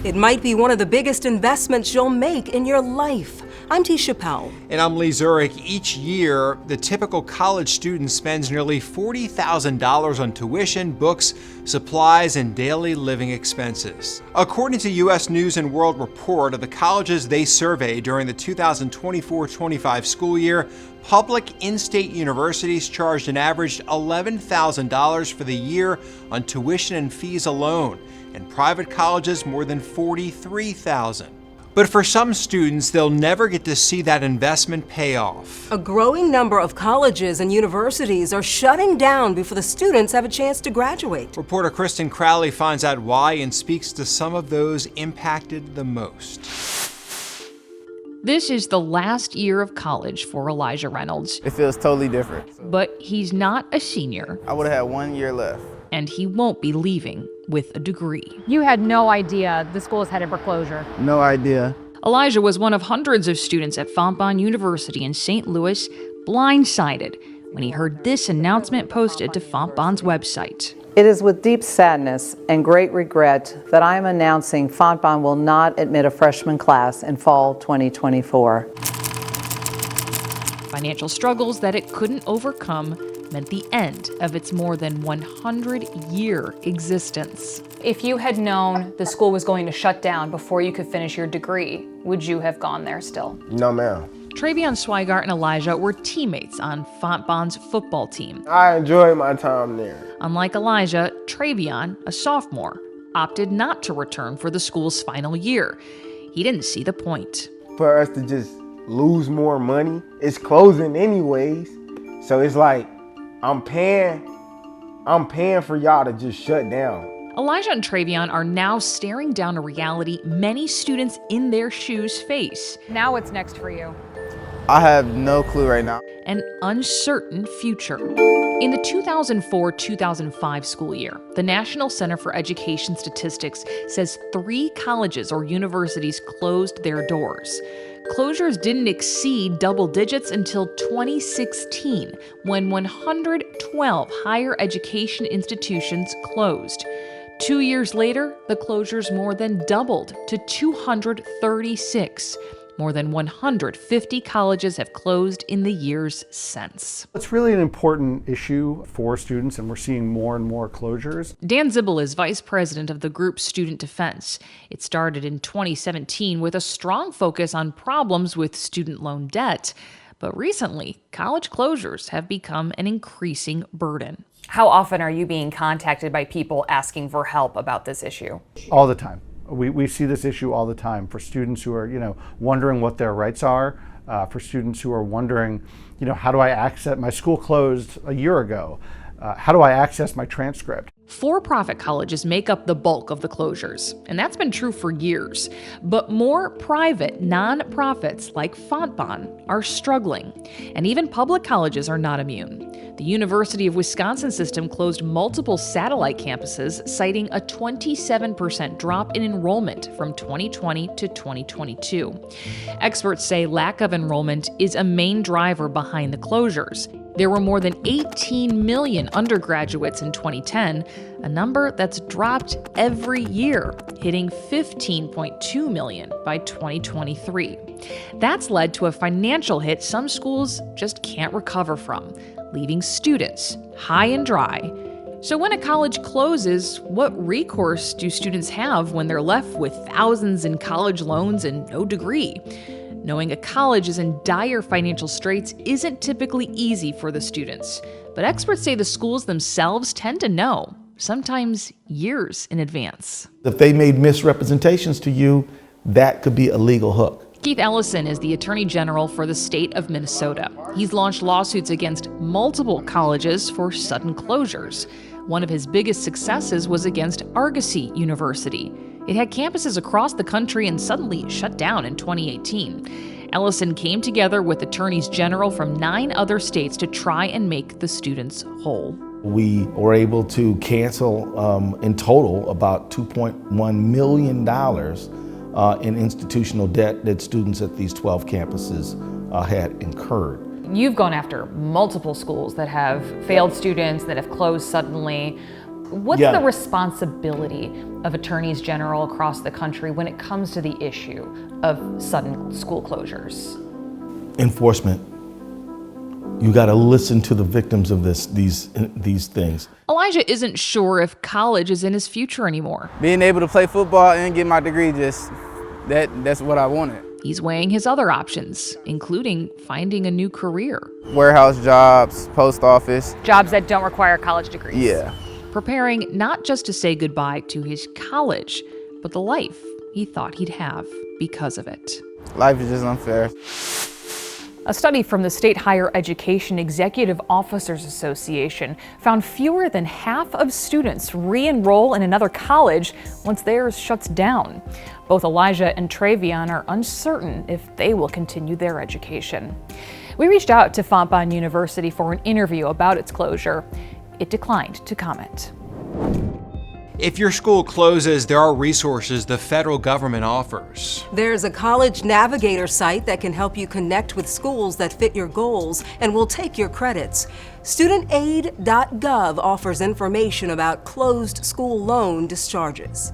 It might be one of the biggest investments you'll make in your life. I'm Tisha Powell. And I'm Lee Zurich. Each year, the typical college student spends nearly $40,000 on tuition, books, supplies, and daily living expenses. According to U.S. News and World Report, of the colleges they surveyed during the 2024-25 school year, public in-state universities charged an average $11,000 for the year on tuition and fees alone, and private colleges more than $43,000. But for some students, they'll never get to see that investment pay off. A growing number of colleges and universities are shutting down before the students have a chance to graduate. Reporter Kristen Crowley finds out why and speaks to some of those impacted the most. This is the last year of college for Elijah Reynolds. It feels totally different. But he's not a senior. I would have had 1 year left. And he won't be leaving with a degree. You had no idea the school is headed for closure. No idea. Elijah was one of hundreds of students at Fontbonne University in St. Louis, blindsided when he heard this announcement posted to Fontbonne's website. It is with deep sadness and great regret that I am announcing Fontbonne will not admit a freshman class in fall 2024. Financial struggles that it couldn't overcome meant the end of its more than 100-year existence. If you had known the school was going to shut down before you could finish your degree, would you have gone there still? No, ma'am. Travion Swigart and Elijah were teammates on Fontbonne's football team. I enjoyed my time there. Unlike Elijah, Travion, a sophomore, opted not to return for the school's final year. He didn't see the point. For us to just lose more money, it's closing anyways. So it's like, I'm paying for y'all to just shut down. Elijah and Travion are now staring down a reality many students in their shoes face. Now what's next for you? I have no clue right now. An uncertain future. In the 2004-2005 school year, the National Center for Education Statistics says 3 colleges or universities closed their doors. Closures didn't exceed double digits until 2016, when 112 higher education institutions closed. 2 years later, the closures more than doubled to 236. More than 150 colleges have closed in the years since. It's really an important issue for students, and we're seeing more and more closures. Dan Zibel is vice president of the group Student Defense. It started in 2017 with a strong focus on problems with student loan debt. But recently, college closures have become an increasing burden. How often are you being contacted by people asking for help about this issue? All the time. We see this issue all the time for students who are, wondering what their rights are, for students who are wondering, how do I access, my school closed a year ago, how do I access my transcript? For-profit colleges make up the bulk of the closures, and that's been true for years. But more private nonprofits like Fontbonne are struggling, and even public colleges are not immune. The University of Wisconsin system closed multiple satellite campuses, citing a 27% drop in enrollment from 2020 to 2022. Experts say lack of enrollment is a main driver behind the closures. There were more than 18 million undergraduates in 2010, a number that's dropped every year, hitting 15.2 million by 2023. That's led to a financial hit some schools just can't recover from, leaving students high and dry. So when a college closes, what recourse do students have when they're left with thousands in college loans and no degree? Knowing a college is in dire financial straits isn't typically easy for the students, but experts say the schools themselves tend to know, sometimes years in advance. If they made misrepresentations to you, that could be a legal hook. Keith Ellison is the Attorney General for the state of Minnesota. He's launched lawsuits against multiple colleges for sudden closures. One of his biggest successes was against Argosy University. It had campuses across the country and suddenly shut down in 2018. Ellison came together with attorneys general from 9 other states to try and make the students whole. We were able to cancel, in total, about $2.1 million in institutional debt that students at these 12 campuses had incurred. You've gone after multiple schools that have failed students, that have closed suddenly. What's Yeah. the responsibility of attorneys general across the country when it comes to the issue of sudden school closures? Enforcement. You got to listen to the victims of these things. Elijah isn't sure if college is in his future anymore. Being able to play football and get my degree, that's what I wanted. He's weighing his other options, including finding a new career. Warehouse jobs, post office. Jobs that don't require college degrees. Yeah. Preparing not just to say goodbye to his college, but the life he thought he'd have because of it. Life is just unfair. A study from the State Higher Education Executive Officers Association found fewer than half of students re-enroll in another college once theirs shuts down. Both Elijah and Travion are uncertain if they will continue their education. We reached out to Fontbonne University for an interview about its closure. It declined to comment. If your school closes, there are resources the federal government offers. There's a College Navigator site that can help you connect with schools that fit your goals and will take your credits. StudentAid.gov offers information about closed school loan discharges.